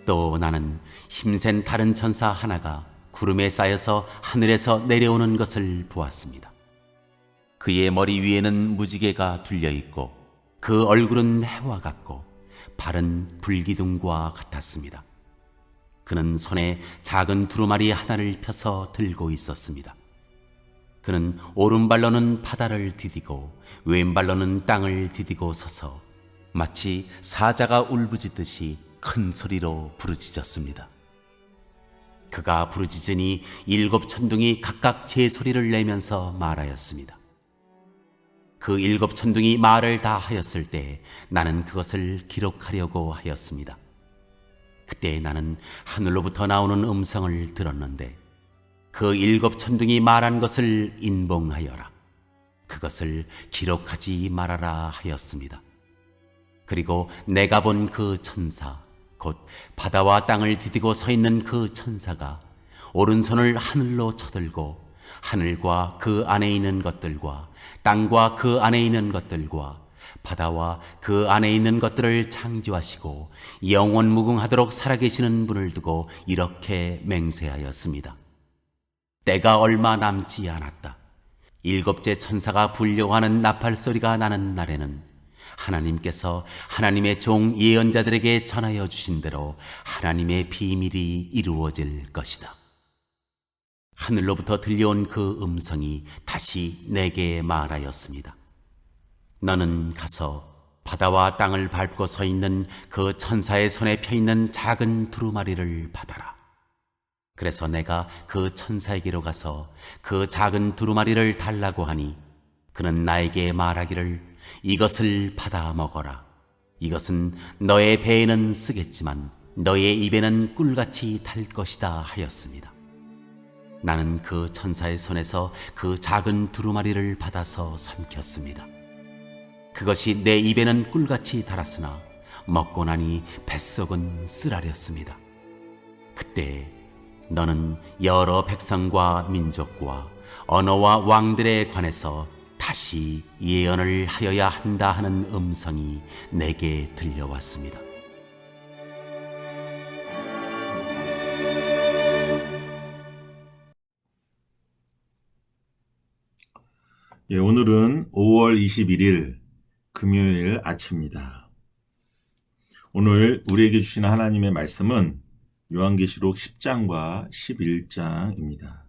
또 나는 힘센 다른 천사 하나가 구름에 쌓여서 하늘에서 내려오는 것을 보았습니다. 그의 머리 위에는 무지개가 둘려 있고 그 얼굴은 해와 같고 발은 불기둥과 같았습니다. 그는 손에 작은 두루마리 하나를 펴서 들고 있었습니다. 그는 오른발로는 바다를 디디고 왼발로는 땅을 디디고 서서 마치 사자가 울부짖듯이 큰 소리로 부르짖었습니다. 그가 부르짖으니 7 천둥이 각각 제 소리를 내면서 말하였습니다. 그 7 천둥이 말을 다 하였을 때 나는 그것을 기록하려고 하였습니다. 그때 나는 하늘로부터 나오는 음성을 들었는데 그 7 천둥이 말한 것을 인봉하여라. 그것을 기록하지 말아라 하였습니다. 그리고 내가 본 그 천사, 곧 바다와 땅을 디디고 서 있는 그 천사가 오른손을 하늘로 쳐들고 하늘과 그 안에 있는 것들과 땅과 그 안에 있는 것들과 바다와 그 안에 있는 것들을 창조하시고 영원 무궁하도록 살아계시는 분을 두고 이렇게 맹세하였습니다. 때가 얼마 남지 않았다. 7째 천사가 불려고 하는 나팔 소리가 나는 날에는 하나님께서 하나님의 종 예언자들에게 전하여 주신 대로 하나님의 비밀이 이루어질 것이다. 하늘로부터 들려온 그 음성이 다시 내게 말하였습니다. 너는 가서 바다와 땅을 밟고 서 있는 그 천사의 손에 펴 있는 작은 두루마리를 받아라. 그래서 내가 그 천사에게로 가서 그 작은 두루마리를 달라고 하니 그는 나에게 말하기를 이것을 받아 먹어라. 이것은 너의 배에는 쓰겠지만 너의 입에는 꿀같이 달 것이다 하였습니다. 나는 그 천사의 손에서 그 작은 두루마리를 받아서 삼켰습니다. 그것이 내 입에는 꿀같이 달았으나 먹고 나니 뱃속은 쓰라렸습니다. 그때 너는 여러 백성과 민족과 언어와 왕들에 관해서 다시 예언을 하여야 한다 하는 음성이 내게 들려왔습니다. 예, 오늘은 5월 21일 금요일 아침입니다. 오늘 우리에게 주신 하나님의 말씀은 요한계시록 10장과 11장입니다.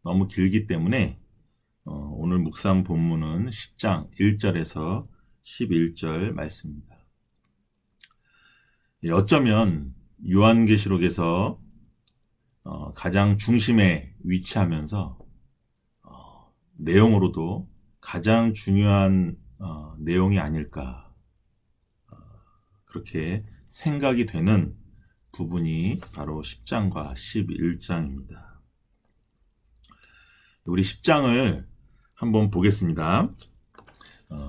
너무 길기 때문에 오늘 묵상 본문은 10장 1절에서 11절 말씀입니다. 예, 어쩌면 요한계시록에서 가장 중심에 위치하면서 내용으로도 가장 중요한 내용이 아닐까 그렇게 생각이 되는 부분이 바로 10장과 11장입니다. 우리 10장을 한번 보겠습니다.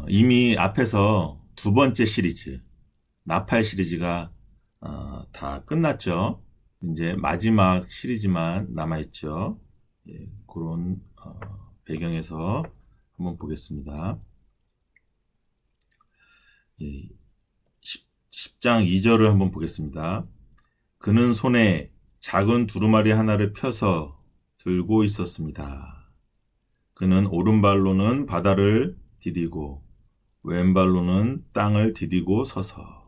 이미 앞에서 2번째 시리즈, 나팔 시리즈가 다 끝났죠. 이제 마지막 시리즈만 남아있죠. 예, 그런 배경에서 한번 보겠습니다. 예, 10장 2절을 한번 보겠습니다. 그는 손에 작은 두루마리 하나를 펴서 들고 있었습니다. 그는 오른발로는 바다를 디디고 왼발로는 땅을 디디고 서서.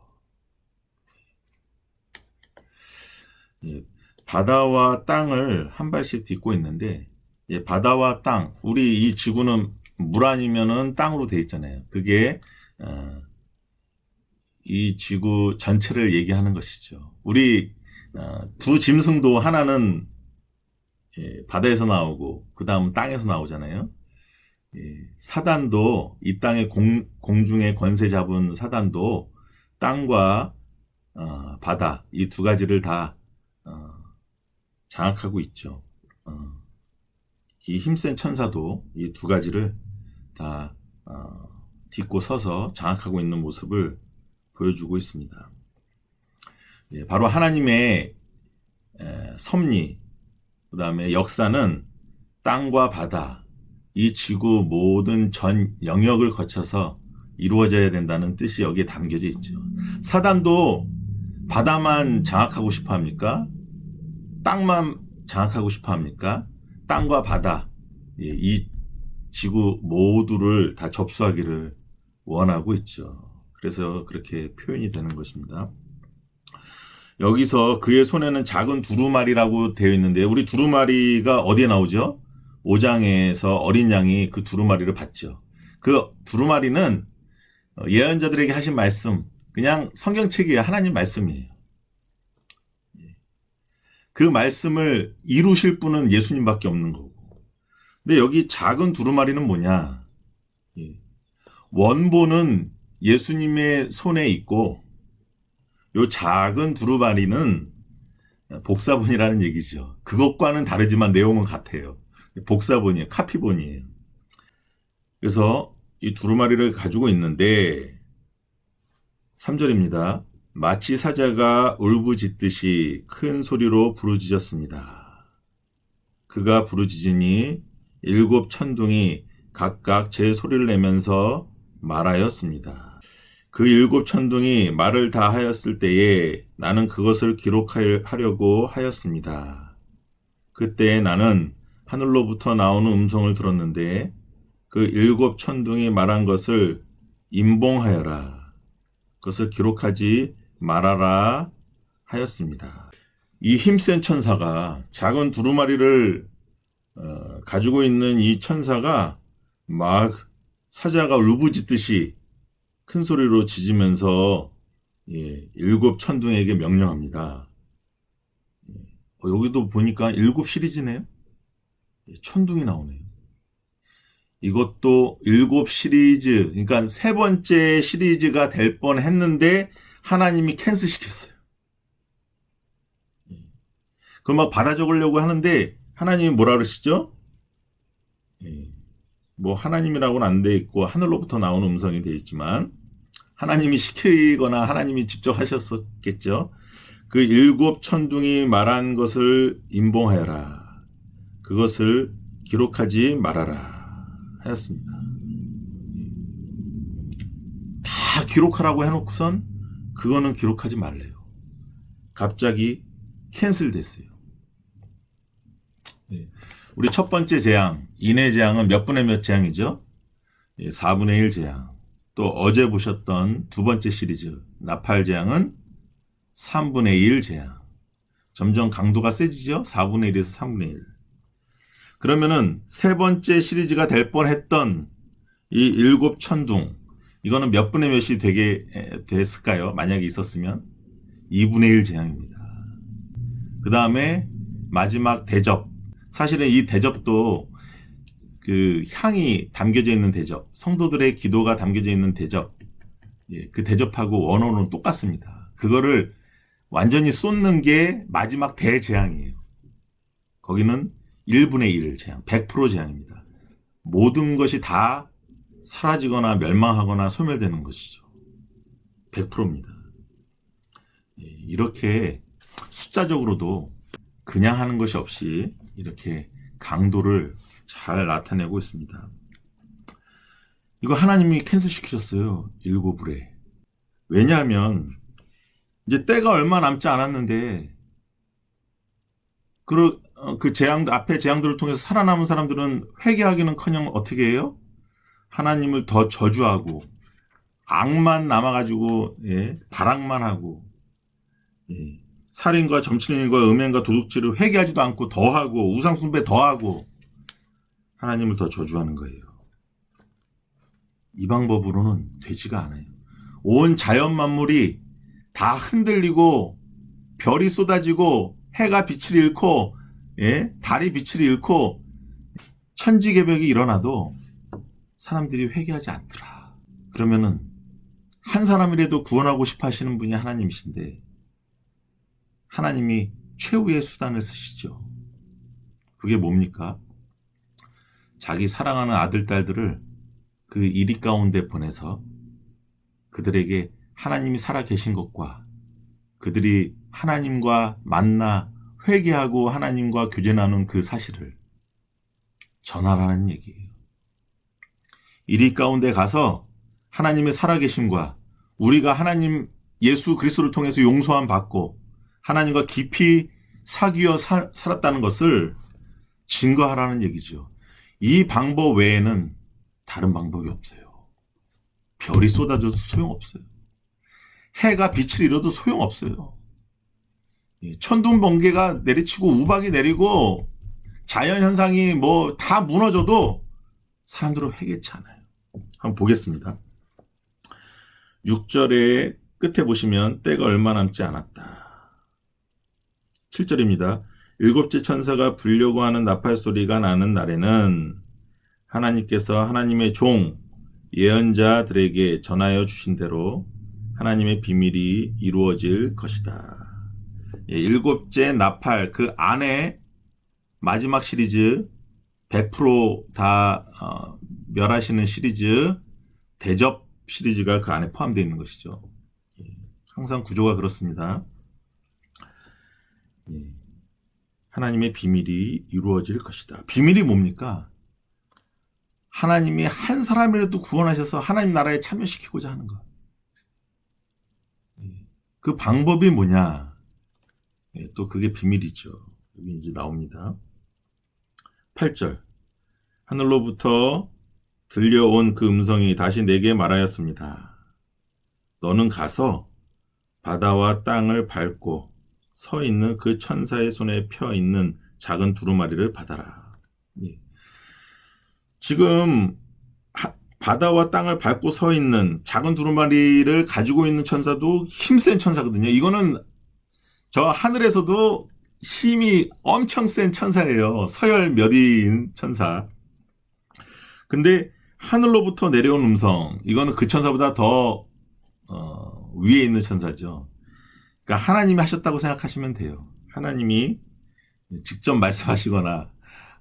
예, 바다와 땅을 한 발씩 딛고 있는데, 예, 바다와 땅, 우리 이 지구는 물 아니면은 땅으로 돼 있잖아요. 그게 이 지구 전체를 얘기하는 것이죠. 우리 두 짐승도 하나는 예, 바다에서 나오고 그 다음 땅에서 나오잖아요. 예, 사단도 이 땅의 공중에 권세 잡은 사단도 땅과 바다 이 두 가지를 다 장악하고 있죠. 이 힘센 천사도 이 두 가지를 다 딛고 서서 장악하고 있는 모습을 보여주고 있습니다. 예, 바로 하나님의 섭리, 그 다음에 역사는 땅과 바다, 이 지구 모든 전 영역을 거쳐서 이루어져야 된다는 뜻이 여기에 담겨져 있죠. 사단도 바다만 장악하고 싶어 합니까? 땅만 장악하고 싶어 합니까? 땅과 바다, 이 지구 모두를 다 접수하기를 원하고 있죠. 그래서 그렇게 표현이 되는 것입니다. 여기서 그의 손에는 작은 두루마리라고 되어 있는데, 우리 두루마리가 어디에 나오죠? 5장에서 어린 양이 그 두루마리를 받죠. 그 두루마리는 예언자들에게 하신 말씀, 그냥 성경책이에요. 하나님 말씀이에요. 그 말씀을 이루실 분은 예수님밖에 없는 거고. 근데 여기 작은 두루마리는 뭐냐? 원본은 예수님의 손에 있고, 요 작은 두루마리는 복사본이라는 얘기죠. 그것과는 다르지만 내용은 같아요. 복사본이에요. 카피본이에요. 그래서 이 두루마리를 가지고 있는데 3절입니다. 마치 사자가 울부짖듯이 큰 소리로 부르짖었습니다. 그가 부르짖으니 7 천둥이 각각 제 소리를 내면서 말하였습니다. 그 7 천둥이 말을 다 하였을 때에 나는 그것을 기록하려고 하였습니다. 그때 나는 하늘로부터 나오는 음성을 들었는데 그 7 천둥이 말한 것을 임봉하여라. 그것을 기록하지 말아라 하였습니다. 이 힘센 천사가 작은 두루마리를 가지고 있는 이 천사가 막 사자가 울부짖듯이 큰 소리로 짖으면서 7 천둥에게 명령합니다. 여기도 보니까 7 시리즈네요. 천둥이 나오네요. 이것도 7 시리즈, 그러니까 3번째 시리즈가 될 뻔 했는데 하나님이 캔슬시켰어요. 그럼 막 받아 적으려고 하는데 하나님이 뭐라 그러시죠? 뭐 하나님이라고는 안 돼 있고 하늘로부터 나오는 음성이 돼 있지만 하나님이 시키거나 하나님이 직접 하셨었겠죠. 그 7 천둥이 말한 것을 임봉하여라. 그것을 기록하지 말아라 하였습니다. 다 기록하라고 해놓고선 그거는 기록하지 말래요. 갑자기 캔슬됐어요. 우리 첫 번째 재앙, 인해 재앙은 몇 분의 몇 재앙이죠? 4분의 1 재앙. 또 어제 보셨던 두 번째 시리즈, 나팔 재앙은 3분의 1 재앙. 점점 강도가 세지죠? 4분의 1에서 3분의 1. 그러면은 세 번째 시리즈가 될 뻔했던 이 7 천둥, 이거는 몇 분의 몇이 되게 됐을까요? 만약에 있었으면 2분의 1 재앙입니다. 그 다음에 마지막 대접. 사실은 이 대접도 그 향이 담겨져 있는 대접, 성도들의 기도가 담겨져 있는 대접, 그 대접하고 원어는 똑같습니다. 그거를 완전히 쏟는 게 마지막 대재앙이에요. 거기는 1분의 1 재앙, 100% 재앙입니다. 모든 것이 다 사라지거나 멸망하거나 소멸되는 것이죠. 100%입니다. 이렇게 숫자적으로도 그냥 하는 것이 없이 이렇게 강도를 잘 나타내고 있습니다. 이거 하나님이 캔슬시키셨어요. 7불에. 왜냐하면 이제 때가 얼마 남지 않았는데 그 재앙, 앞에 재앙들을 통해서 살아남은 사람들은 회개하기는커녕 어떻게 해요? 하나님을 더 저주하고 악만 남아가지고 발악만 하고 살인과 점치는과 음행과 도둑질을 회개하지도 않고 더하고 우상숭배 더하고 하나님을 더 저주하는 거예요. 이 방법으로는 되지가 않아요. 온 자연 만물이 다 흔들리고 별이 쏟아지고 해가 빛을 잃고 달이 빛을 잃고 천지개벽이 일어나도 사람들이 회개하지 않더라. 그러면은 한 사람이라도 구원하고 싶어 하시는 분이 하나님이신데 하나님이 최후의 수단을 쓰시죠. 그게 뭡니까? 자기 사랑하는 아들, 딸들을 그 이리 가운데 보내서 그들에게 하나님이 살아계신 것과 그들이 하나님과 만나 회개하고 하나님과 교제 나눈 그 사실을 전하라는 얘기예요. 이리 가운데 가서 하나님의 살아계심과 우리가 하나님 예수 그리스도를 통해서 용서함 받고 하나님과 깊이 사귀어 살았다는 것을 증거하라는 얘기죠. 이 방법 외에는 다른 방법이 없어요. 별이 쏟아져도 소용없어요. 해가 빛을 잃어도 소용없어요. 천둥 번개가 내리치고 우박이 내리고 자연현상이 뭐 다 무너져도 사람들은 회개치 않아요. 한번 보겠습니다. 6절의 끝에 보시면 때가 얼마 남지 않았다. 7절입니다. 일곱째 천사가 불려고 하는 나팔 소리가 나는 날에는 하나님께서 하나님의 종 예언자들에게 전하여 주신 대로 하나님의 비밀이 이루어질 것이다. 일곱째 나팔 그 안에 마지막 시리즈 100%다 멸하시는 시리즈 대접 시리즈가 그 안에 포함되어 있는 것이죠. 항상 구조가 그렇습니다. 하나님의 비밀이 이루어질 것이다. 비밀이 뭡니까? 하나님이 한 사람이라도 구원하셔서 하나님 나라에 참여시키고자 하는 것. 그 방법이 뭐냐? 또 그게 비밀이죠. 여기 이제 나옵니다. 8절. 하늘로부터 들려온 그 음성이 다시 내게 말하였습니다. 너는 가서 바다와 땅을 밟고 서 있는 그 천사의 손에 펴 있는 작은 두루마리를 받아라. 지금 바다와 땅을 밟고 서 있는 작은 두루마리를 가지고 있는 천사도 힘센 천사거든요. 이거는 저 하늘에서도 힘이 엄청 센 천사예요. 서열 몇인 천사. 근데 하늘로부터 내려온 음성, 이거는 그 천사보다 더 위에 있는 천사죠. 그러니까 하나님이 하셨다고 생각하시면 돼요. 하나님이 직접 말씀하시거나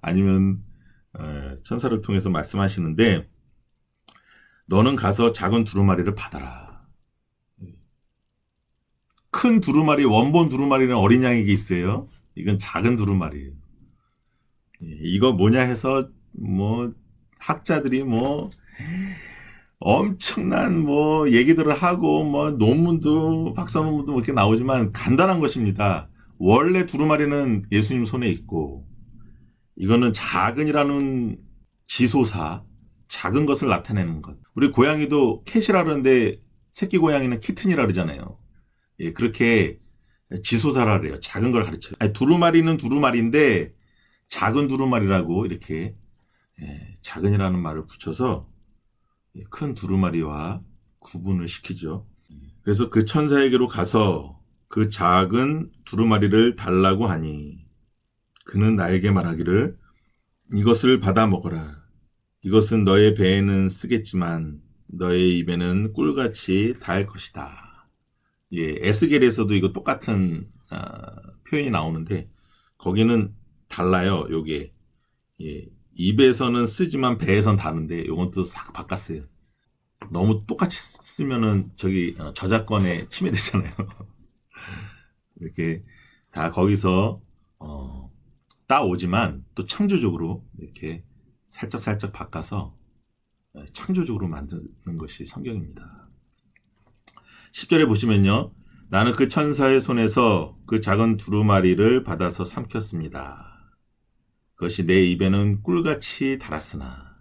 아니면 천사를 통해서 말씀하시는데 너는 가서 작은 두루마리를 받아라. 큰 두루마리, 원본 두루마리는 어린 양에게 있어요. 이건 작은 두루마리예요. 이거 뭐냐 해서 뭐 학자들이 뭐 엄청난 뭐 얘기들을 하고 뭐 논문도 박사 논문도 이렇게 나오지만 간단한 것입니다. 원래 두루마리는 예수님 손에 있고 이거는 작은이라는 지소사, 작은 것을 나타내는 것. 우리 고양이도 캣이라 그러는데 새끼 고양이는 키튼이라 그러잖아요. 예, 그렇게 지소사라 그래요. 작은 걸 가르쳐요. 아니, 두루마리는 두루마리인데 작은 두루마리라고 이렇게 작은이라는 말을 붙여서 큰 두루마리와 구분을 시키죠. 그래서 그 천사에게로 가서 그 작은 두루마리를 달라고 하니 그는 나에게 말하기를 이것을 받아 먹어라. 이것은 너의 배에는 쓰겠지만 너의 입에는 꿀같이 닿을 것이다. 예, 에스겔에서도 이거 똑같은 표현이 나오는데 거기는 달라요. 요게 입에서는 쓰지만 배에선 닿는데 요건 또 싹 바꿨어요. 너무 똑같이 쓰면은 저기 저작권에 침해되잖아요. 이렇게 다 거기서 따오지만 또 창조적으로 이렇게 살짝 바꿔서 창조적으로 만드는 것이 성경입니다. 10절에 보시면요. 나는 그 천사의 손에서 그 작은 두루마리를 받아서 삼켰습니다. 그것이 내 입에는 꿀같이 달았으나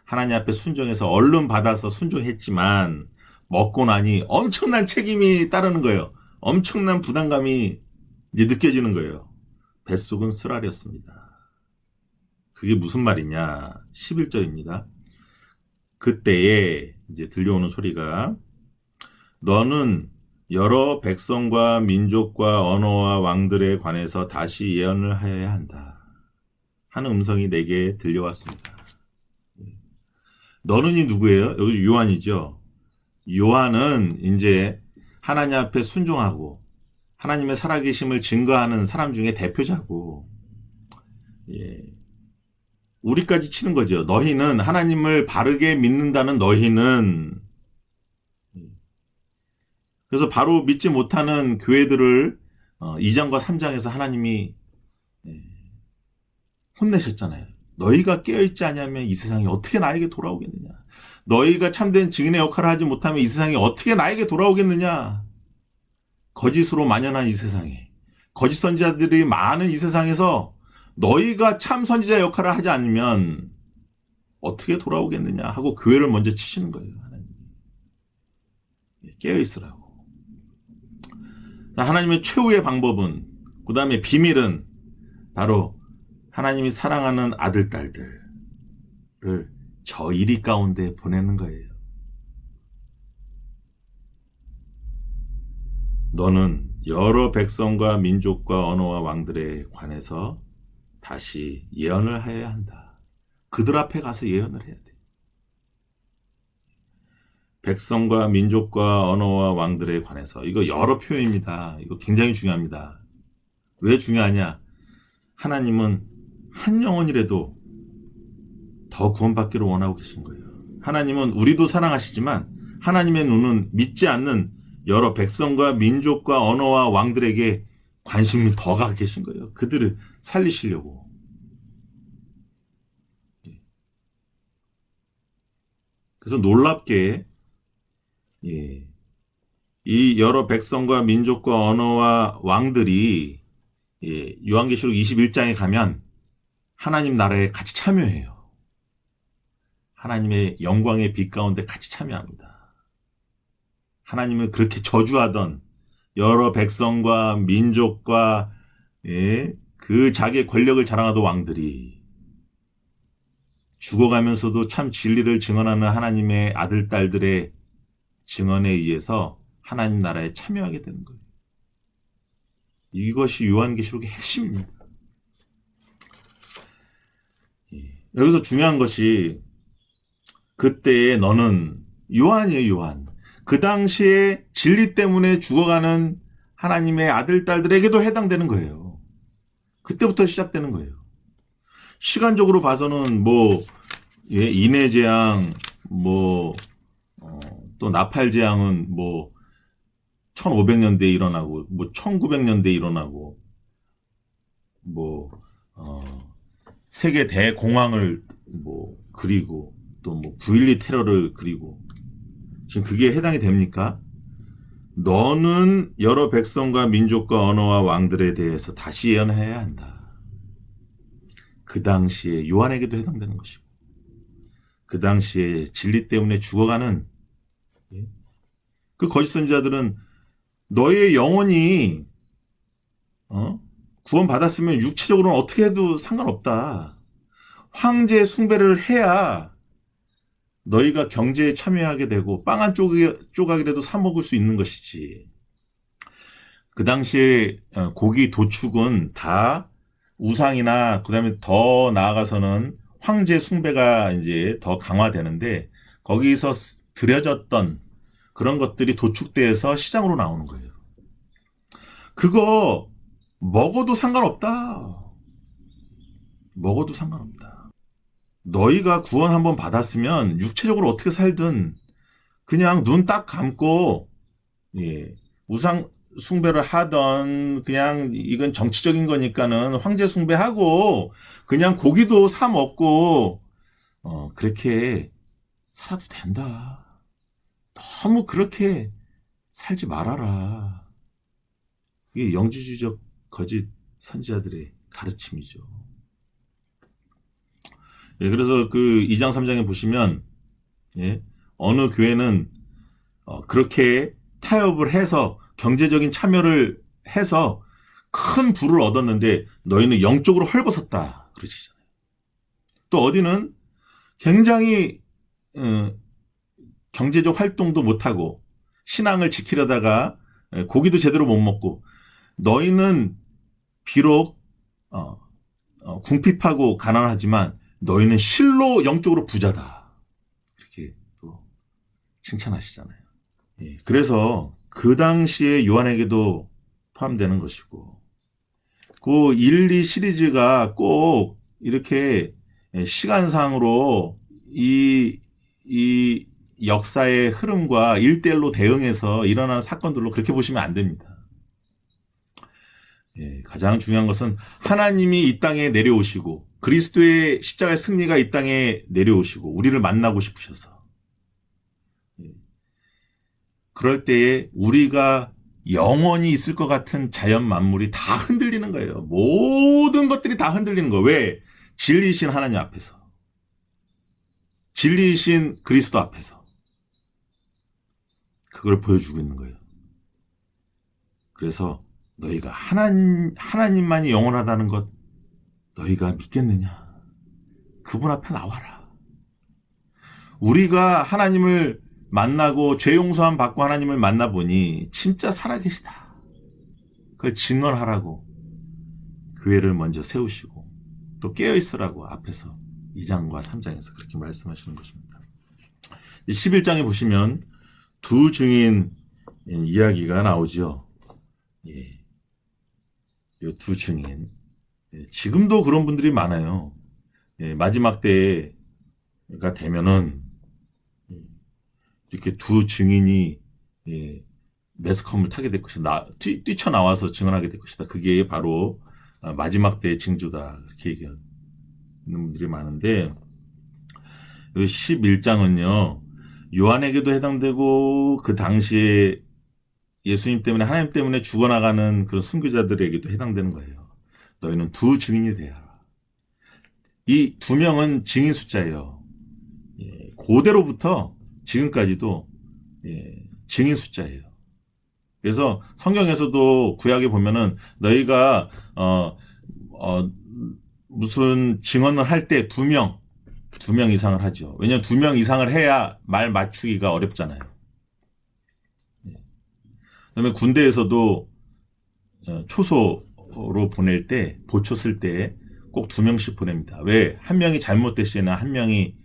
하나님 앞에 순종해서 얼른 받아서 순종했지만 먹고 나니 엄청난 책임이 따르는 거예요. 엄청난 부담감이 이제 느껴지는 거예요. 뱃속은 쓰라렸습니다. 그게 무슨 말이냐? 11절입니다. 그때에 이제 들려오는 소리가 너는 여러 백성과 민족과 언어와 왕들에 관해서 다시 예언을 하여야 한다. 하는 음성이 내게 들려왔습니다. 너는이 누구예요? 여기 요한이죠. 요한은 이제 하나님 앞에 순종하고 하나님의 살아계심을 증거하는 사람 중에 대표자고, 우리까지 치는 거죠. 너희는 하나님을 바르게 믿는다는 너희는. 그래서 바로 믿지 못하는 교회들을 2장과 3장에서 하나님이 혼내셨잖아요. 너희가 깨어있지 않으면 이 세상이 어떻게 나에게 돌아오겠느냐. 너희가 참된 증인의 역할을 하지 못하면 이 세상이 어떻게 나에게 돌아오겠느냐. 거짓으로 만연한 이 세상에, 거짓 선지자들이 많은 이 세상에서 너희가 참 선지자 역할을 하지 않으면 어떻게 돌아오겠느냐 하고 교회를 먼저 치시는 거예요. 하나님. 깨어있으라고. 하나님의 최후의 방법은, 그 다음에 비밀은 바로 하나님이 사랑하는 아들, 딸들을 저 이리 가운데 보내는 거예요. 너는 여러 백성과 민족과 언어와 왕들에 관해서 다시 예언을 해야 한다. 그들 앞에 가서 예언을 해야 돼. 백성과 민족과 언어와 왕들에 관해서, 이거 여러 표현입니다. 이거 굉장히 중요합니다. 왜 중요하냐? 하나님은 한 영혼이라도 더 구원받기를 원하고 계신 거예요. 하나님은 우리도 사랑하시지만 하나님의 눈은 믿지 않는 여러 백성과 민족과 언어와 왕들에게 관심이 더 가 계신 거예요. 그들을 살리시려고. 그래서 놀랍게 이 여러 백성과 민족과 언어와 왕들이 요한계시록 21장에 가면 하나님 나라에 같이 참여해요. 하나님의 영광의 빛 가운데 같이 참여합니다. 하나님은 그렇게 저주하던 여러 백성과 민족과 그 자기의 권력을 자랑하던 왕들이 죽어가면서도 참 진리를 증언하는 하나님의 아들, 딸들의 증언에 의해서 하나님 나라에 참여하게 되는 거예요. 이것이 요한계시록의 핵심입니다. 여기서 중요한 것이, 그때에 너는, 요한이에요, 요한. 그 당시에 진리 때문에 죽어가는 하나님의 아들, 딸들에게도 해당되는 거예요. 그때부터 시작되는 거예요. 시간적으로 봐서는 인해재앙, 또 나팔재앙은 1500년대에 일어나고, 1900년대에 일어나고, 세계 대공황을 그리고, 또 9.12 테러를 그리고, 지금 그게 해당이 됩니까? 너는 여러 백성과 민족과 언어와 왕들에 대해서 다시 예언해야 한다. 그 당시에 요한에게도 해당되는 것이고, 그 당시에 진리 때문에 죽어가는 그 거짓 선지자들은 너의 영혼이 구원받았으면 육체적으로는 어떻게 해도 상관없다. 황제 숭배를 해야 너희가 경제에 참여하게 되고 빵 한 조각이라도 사 먹을 수 있는 것이지. 그 당시에 고기 도축은 다 우상이나, 그 다음에 더 나아가서는 황제 숭배가 이제 더 강화되는데, 거기서 들여졌던 그런 것들이 도축돼서 시장으로 나오는 거예요. 그거 먹어도 상관없다. 먹어도 상관없다. 너희가 구원 한번 받았으면 육체적으로 어떻게 살든 그냥 눈 딱 감고 우상 숭배를 하던, 그냥 이건 정치적인 거니까는 황제 숭배하고 그냥 고기도 사 먹고 그렇게 살아도 된다. 너무 그렇게 살지 말아라. 이게 영지주의적 거짓 선지자들의 가르침이죠. 그래서 그 2장 3장에 보시면 어느 교회는 그렇게 타협을 해서 경제적인 참여를 해서 큰 부를 얻었는데 너희는 영적으로 헐벗었다 그러시잖아요. 또 어디는 굉장히 경제적 활동도 못하고 신앙을 지키려다가 고기도 제대로 못 먹고, 너희는 비록 궁핍하고 가난하지만 너희는 실로 영적으로 부자다. 이렇게 또 칭찬하시잖아요. 그래서 그 당시에 요한에게도 포함되는 것이고, 그 1, 2 시리즈가 꼭 이렇게 시간상으로 이 역사의 흐름과 1대1로 대응해서 일어나는 사건들로 그렇게 보시면 안 됩니다. 가장 중요한 것은 하나님이 이 땅에 내려오시고, 그리스도의 십자가의 승리가 이 땅에 내려오시고 우리를 만나고 싶으셔서, 그럴 때에 우리가 영원히 있을 것 같은 자연 만물이 다 흔들리는 거예요. 모든 것들이 다 흔들리는 거예요. 왜? 진리이신 하나님 앞에서. 진리이신 그리스도 앞에서. 그걸 보여주고 있는 거예요. 그래서 너희가 하나님만이 영원하다는 것 너희가 믿겠느냐? 그분 앞에 나와라. 우리가 하나님을 만나고 죄 용서함 받고 하나님을 만나보니 진짜 살아계시다. 그걸 증언하라고 교회를 먼저 세우시고 또 깨어있으라고 앞에서 2장과 3장에서 그렇게 말씀하시는 것입니다. 11장에 보시면 두 증인 이야기가 나오죠. 예. 이 두 증인. 예. 지금도 그런 분들이 많아요. 예. 마지막 때가 되면은 이렇게 두 증인이 예. 매스컴을 타게 될 것이다. 뛰쳐나와서 증언하게 될 것이다. 그게 바로 마지막 때의 징조다. 그렇게 얘기하는 분들이 많은데 11장은요. 요한에게도 해당되고 그 당시에 예수님 때문에 하나님 때문에 죽어나가는 그런 순교자들에게도 해당되는 거예요. 너희는 두 증인이 돼야 하라. 이 두 명은 증인 숫자예요. 예, 고대로부터 지금까지도 예, 증인 숫자예요. 그래서 성경에서도 구약에 보면은 너희가 무슨 증언을 할 때 두 명 이상을 하죠. 왜냐하면 2명 이상을 해야 말 맞추기가 어렵잖아요. 그다음에 군대에서도 초소로 보낼 때, 보초 쓸 때 꼭 2명씩 보냅니다. 왜? 한 명이 잘못될 시에는 한 명이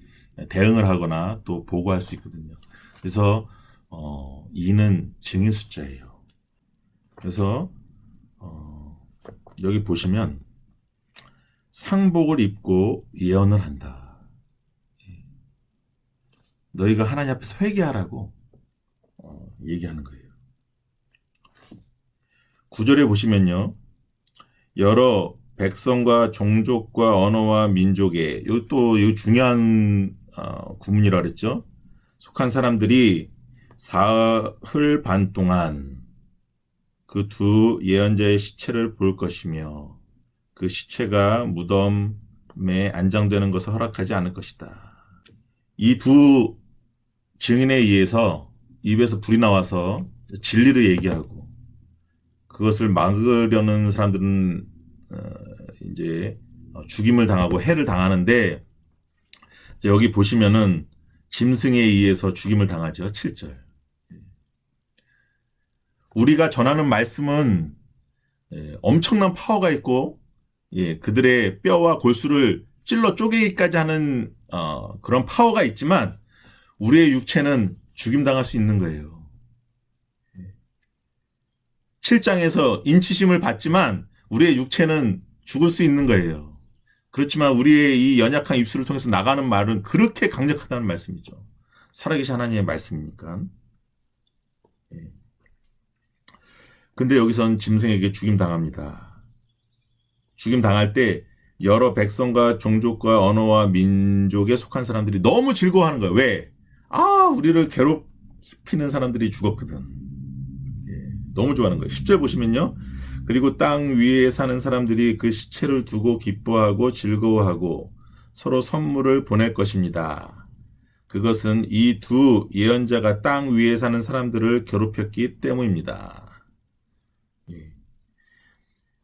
대응을 하거나 또 보고할 수 있거든요. 그래서 이는 증인 숫자예요. 그래서 여기 보시면 상복을 입고 예언을 한다. 너희가 하나님 앞에서 회개하라고 얘기하는 거예요. 9절에 보시면요. 여러 백성과 종족과 언어와 민족의 또 중요한 구문이라 그랬죠. 속한 사람들이 사흘 반 동안 그 두 예언자의 시체를 볼 것이며 그 시체가 무덤에 안장되는 것을 허락하지 않을 것이다. 이 두 증인에 의해서 입에서 불이 나와서 진리를 얘기하고 그것을 막으려는 사람들은 이제 죽임을 당하고 해를 당하는데 여기 보시면은 짐승에 의해서 죽임을 당하죠. 7절. 우리가 전하는 말씀은 엄청난 파워가 있고 그들의 뼈와 골수를 찔러 쪼개기까지 하는 그런 파워가 있지만 우리의 육체는 죽임당할 수 있는 거예요. 7장에서 인치심을 받지만 우리의 육체는 죽을 수 있는 거예요. 그렇지만 우리의 이 연약한 입술을 통해서 나가는 말은 그렇게 강력하다는 말씀이죠. 살아계신 하나님의 말씀이니까. 근데 여기선 짐승에게 죽임당합니다. 죽임당할 때 여러 백성과 종족과 언어와 민족에 속한 사람들이 너무 즐거워하는 거예요. 왜? 우리를 괴롭히는 사람들이 죽었거든. 너무 좋아하는 거예요. 10절 보시면요. 그리고 땅 위에 사는 사람들이 그 시체를 두고 기뻐하고 즐거워하고 서로 선물을 보낼 것입니다. 그것은 이 두 예언자가 땅 위에 사는 사람들을 괴롭혔기 때문입니다.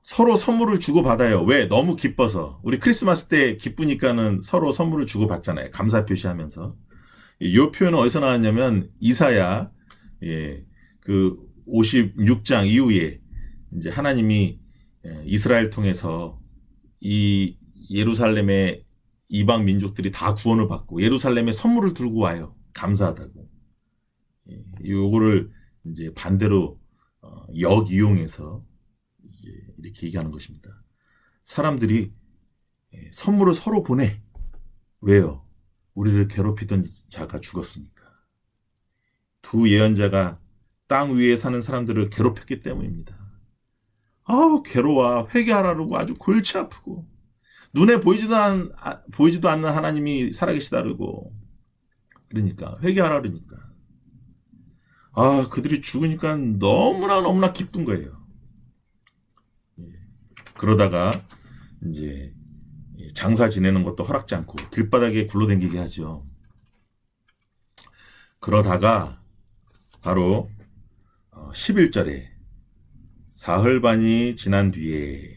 서로 선물을 주고받아요. 왜? 너무 기뻐서. 우리 크리스마스 때 기쁘니까는 서로 선물을 주고받잖아요. 감사 표시하면서. 이 표현은 어디서 나왔냐면 이사야 그 56장 이후에 이제 하나님이 이스라엘 통해서 이 예루살렘의 이방 민족들이 다 구원을 받고 예루살렘에 선물을 들고 와요. 감사하다고. 요거를 이제 반대로 역이용해서 이제 이렇게 얘기하는 것입니다. 사람들이 선물을 서로 보내. 왜요? 우리를 괴롭히던 자가 죽었으니까. 두 예언자가 땅 위에 사는 사람들을 괴롭혔기 때문입니다. 괴로워. 회개하라고 아주 골치 아프고 눈에 보이지도 않는 하나님이 살아계시다르고 그러니까 회개하라 그러니까 그들이 죽으니까 너무나 기쁜 거예요. 그러다가 이제 장사 지내는 것도 허락지 않고 길바닥에 굴러다니게 하죠. 그러다가 바로 11절에 사흘 반이 지난 뒤에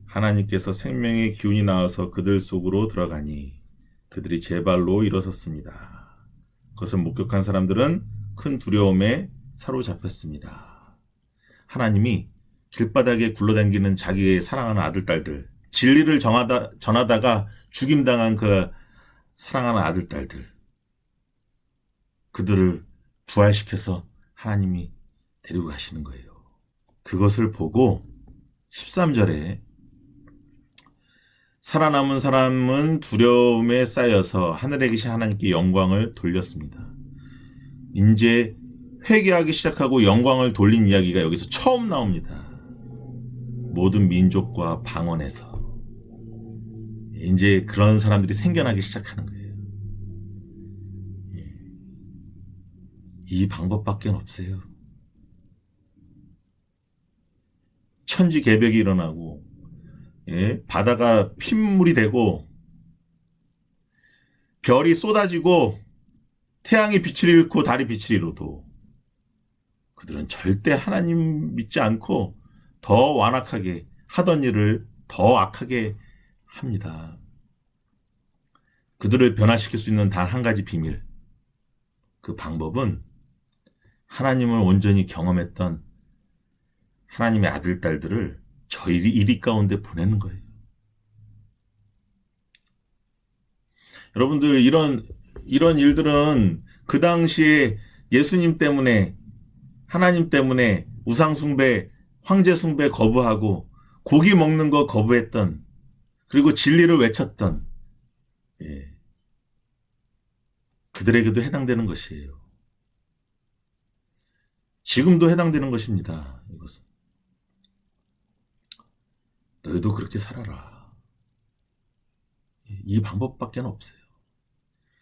하나님께서 생명의 기운이 나와서 그들 속으로 들어가니 그들이 제 발로 일어섰습니다. 그것을 목격한 사람들은 큰 두려움에 사로잡혔습니다. 하나님이 길바닥에 굴러다니는 자기의 사랑하는 아들, 딸들, 진리를 전하다가 죽임당한 그 사랑하는 아들, 딸들, 그들을 부활시켜서 하나님이 데리고 가시는 거예요. 그것을 보고 13절에 살아남은 사람은 두려움에 쌓여서 하늘에 계신 하나님께 영광을 돌렸습니다. 이제 회개하기 시작하고 영광을 돌린 이야기가 여기서 처음 나옵니다. 모든 민족과 방언에서 이제 그런 사람들이 생겨나기 시작하는 거예요. 이 방법밖에 없어요. 천지개벽이 일어나고 바다가 핏물이 되고 별이 쏟아지고 태양이 빛을 잃고 달이 빛을 잃어도 그들은 절대 하나님 믿지 않고 더 완악하게 하던 일을 더 악하게 합니다. 그들을 변화시킬 수 있는 단 한 가지 비밀, 그 방법은 하나님을 온전히 경험했던 하나님의 아들, 딸들을 저 이리 가운데 보내는 거예요. 여러분들 이런 일들은 그 당시에 예수님 때문에 하나님 때문에 우상숭배, 황제숭배 거부하고 고기 먹는 거 거부했던 그리고 진리를 외쳤던 그들에게도 해당되는 것이에요. 지금도 해당되는 것입니다. 이것은. 너희도 그렇게 살아라. 이 방법밖에 없어요.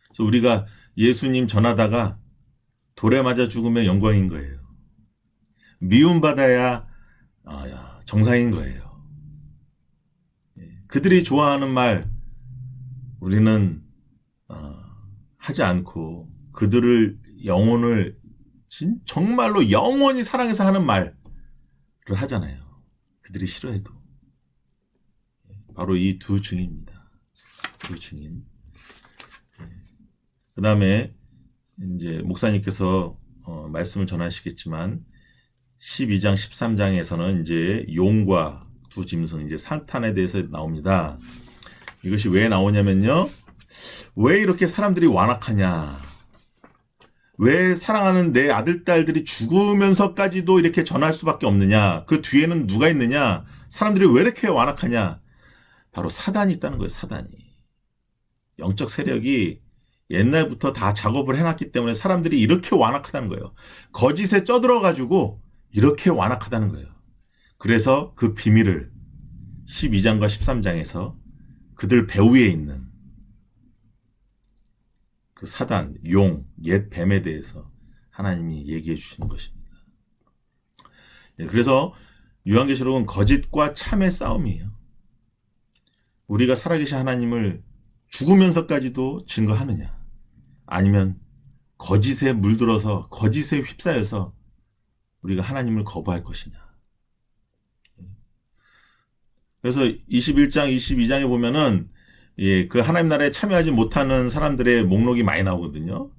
그래서 우리가 예수님 전하다가 돌에 맞아 죽으면 영광인 거예요. 미움받아야 정상인 거예요. 그들이 좋아하는 말 우리는 하지 않고 그들을 영혼을 정말로 영원히 사랑해서 하는 말을 하잖아요. 그들이 싫어해도. 바로 이 두 증인입니다. 두 증인. 그 다음에 이제 목사님께서 말씀을 전하시겠지만 12장 13장에서는 이제 용과 두 짐승 이제 사탄에 대해서 나옵니다. 이것이 왜 나오냐면요. 왜 이렇게 사람들이 완악하냐? 왜 사랑하는 내 아들, 딸들이 죽으면서까지도 이렇게 전할 수밖에 없느냐? 그 뒤에는 누가 있느냐? 사람들이 왜 이렇게 완악하냐? 바로 사단이 있다는 거예요. 사단이. 영적 세력이 옛날부터 다 작업을 해놨기 때문에 사람들이 이렇게 완악하다는 거예요. 거짓에 쪄들어가지고 이렇게 완악하다는 거예요. 그래서 그 비밀을 12장과 13장에서 그들 배후에 있는 그 사단, 용, 옛 뱀에 대해서 하나님이 얘기해 주시는 것입니다. 그래서 요한계시록은 거짓과 참의 싸움이에요. 우리가 살아계신 하나님을 죽으면서까지도 증거하느냐, 아니면 거짓에 물들어서 거짓에 휩싸여서 우리가 하나님을 거부할 것이냐. 그래서 21장, 22장에 보면은 그 하나님 나라에 참여하지 못하는 사람들의 목록이 많이 나오거든요.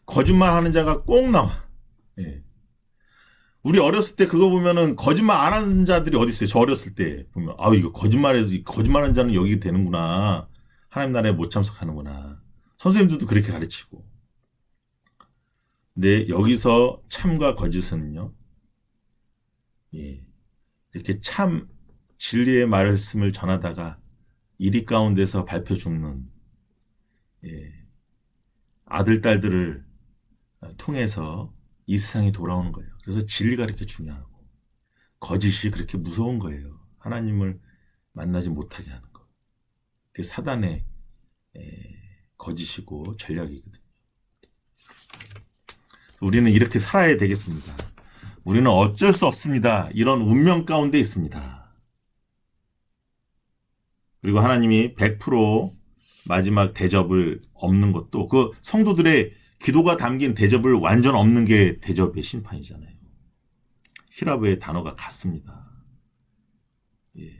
거짓말하는 자가 꼭 나와. 우리 어렸을 때 그거 보면은 거짓말 안 하는 자들이 어디 있어요? 저 어렸을 때 보면 이거 거짓말하는 자는 여기 되는구나. 하나님 나라에 못 참석하는구나. 선생님들도 그렇게 가르치고. 근데 여기서 참과 거짓은요. 이렇게 참 진리의 말씀을 전하다가 이리 가운데서 밟혀 죽는 아들, 딸들을 통해서 이 세상에 돌아오는 거예요. 그래서 진리가 이렇게 중요하고 거짓이 그렇게 무서운 거예요. 하나님을 만나지 못하게 하는 거. 그게 사단의 거짓이고 전략이거든요. 우리는 이렇게 살아야 되겠습니다. 우리는 어쩔 수 없습니다. 이런 운명 가운데 있습니다. 그리고 하나님이 100% 마지막 대접을 없는 것도 그 성도들의 기도가 담긴 대접을 완전 없는 게 대접의 심판이잖아요. 히라브의 단어가 같습니다. 예.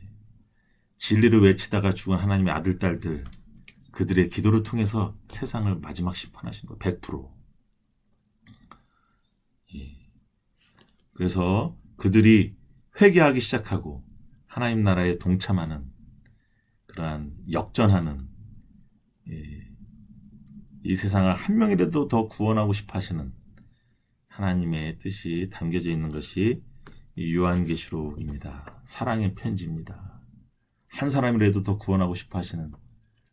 진리를 외치다가 죽은 하나님의 아들, 딸들, 그들의 기도를 통해서 세상을 마지막 심판하신 거 100%. 예. 그래서 그들이 회개하기 시작하고 하나님 나라에 동참하는 그러한 역전하는 이 세상을 한 명이라도 더 구원하고 싶어 하시는 하나님의 뜻이 담겨져 있는 것이 이 요한계시록입니다. 사랑의 편지입니다. 한 사람이라도 더 구원하고 싶어 하시는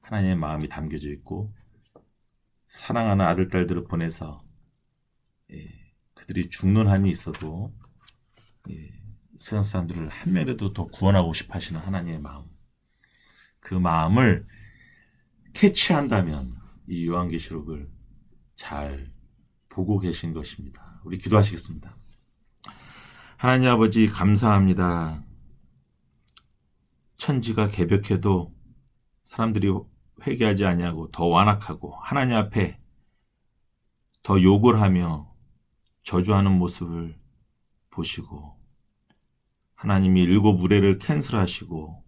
하나님의 마음이 담겨져 있고 사랑하는 아들, 딸들을 보내서 그들이 죽는 한이 있어도 세상 사람들을 한 명이라도 더 구원하고 싶어 하시는 하나님의 마음, 그 마음을 캐치한다면 이 요한계시록을 잘 보고 계신 것입니다. 우리 기도하시겠습니다. 하나님 아버지 감사합니다. 천지가 개벽해도 사람들이 회개하지 아니하고 더 완악하고 하나님 앞에 더 욕을 하며 저주하는 모습을 보시고 하나님이 7 우레를 캔슬하시고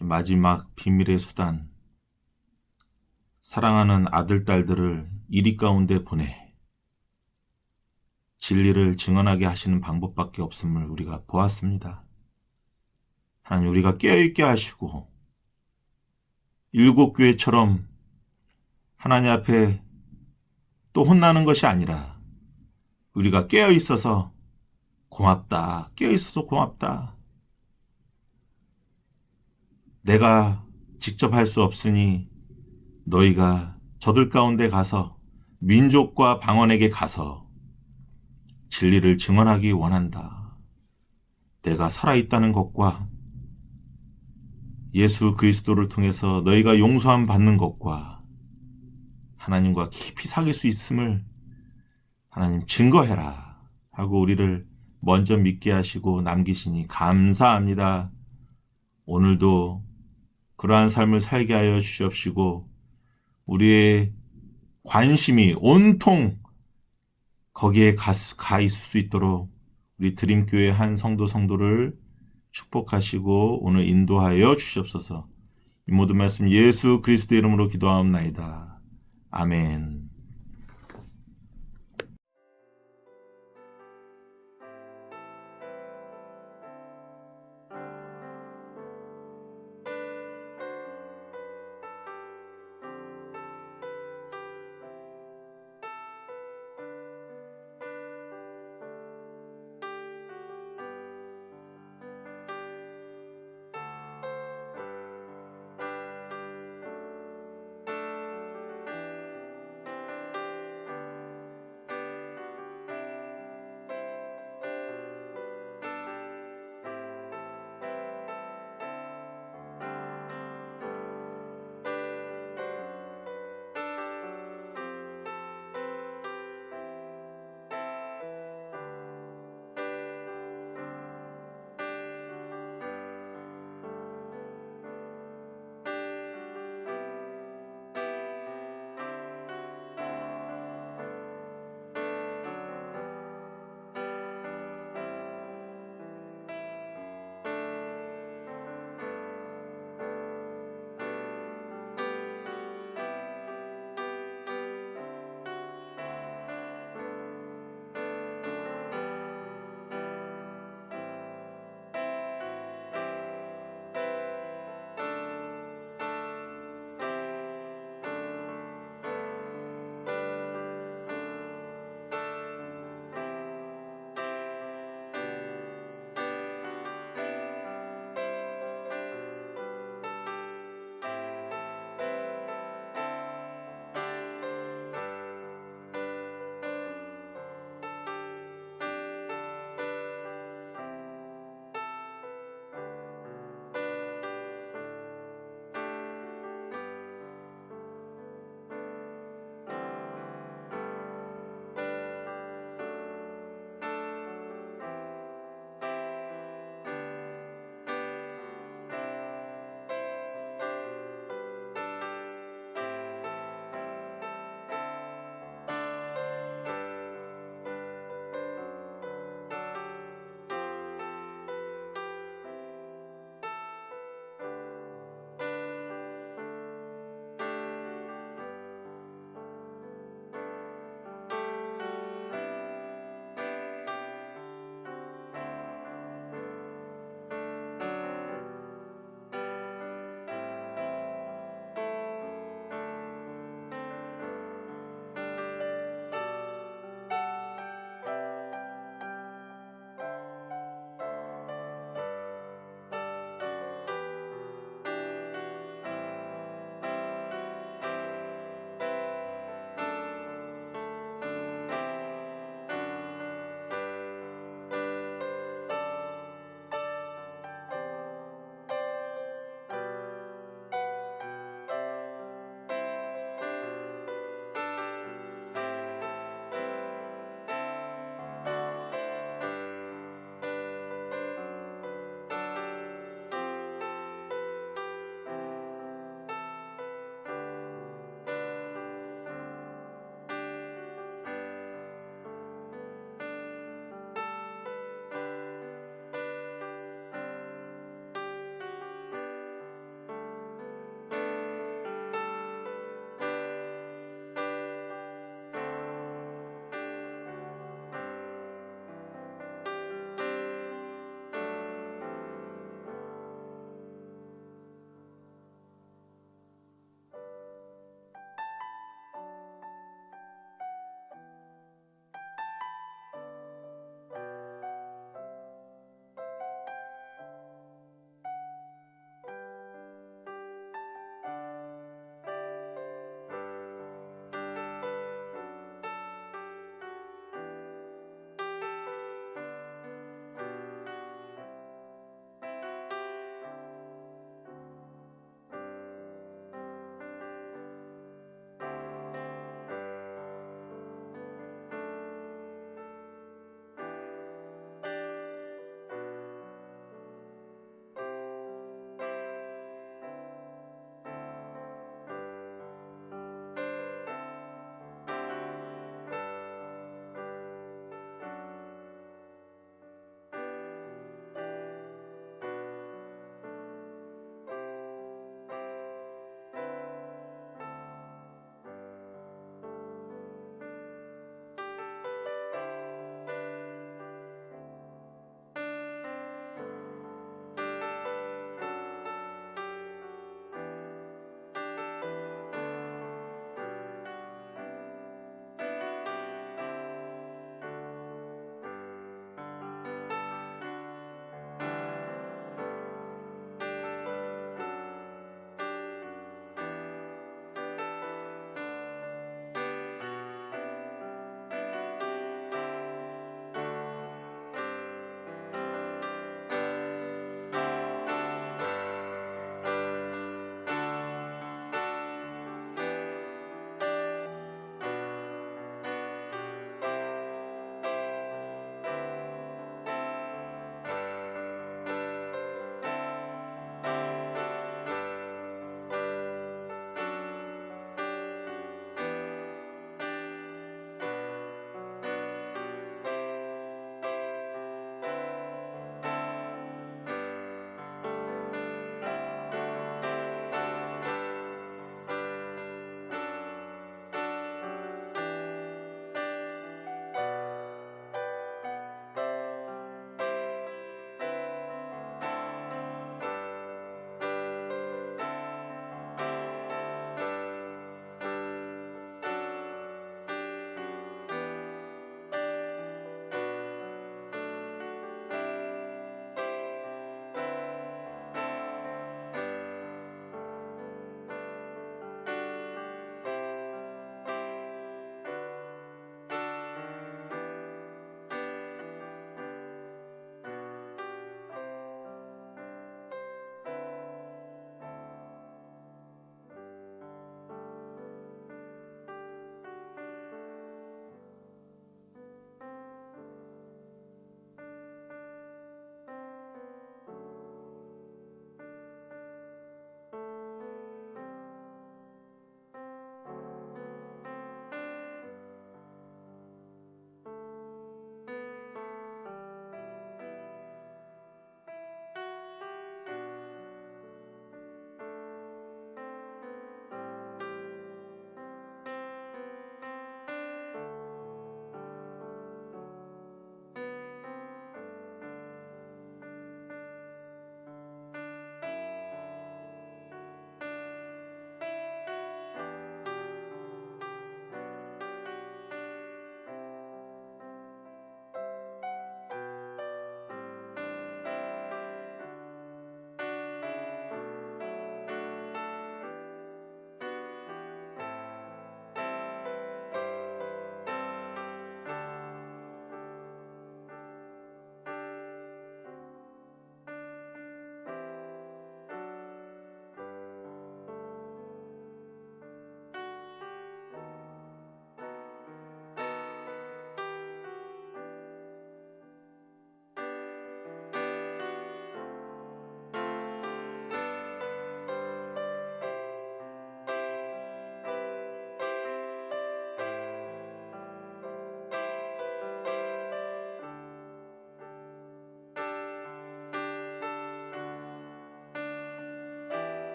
마지막 비밀의 수단 사랑하는 아들, 딸들을 이리 가운데 보내 진리를 증언하게 하시는 방법밖에 없음을 우리가 보았습니다. 하나님 우리가 깨어있게 하시고 7 교회처럼 하나님 앞에 또 혼나는 것이 아니라 우리가 깨어있어서 고맙다. 깨어있어서 고맙다. 내가 직접 할 수 없으니 너희가 저들 가운데 가서 민족과 방언에게 가서 진리를 증언하기 원한다. 내가 살아있다는 것과 예수 그리스도를 통해서 너희가 용서함 받는 것과 하나님과 깊이 사귈 수 있음을 하나님 증거해라 하고 우리를 먼저 믿게 하시고 남기시니 감사합니다. 오늘도 그러한 삶을 살게 하여 주시옵시고 우리의 관심이 온통 거기에 가 있을 수 있도록 우리 드림교회 한 성도를 축복하시고 오늘 인도하여 주시옵소서. 이 모든 말씀 예수 그리스도의 이름으로 기도하옵나이다. 아멘.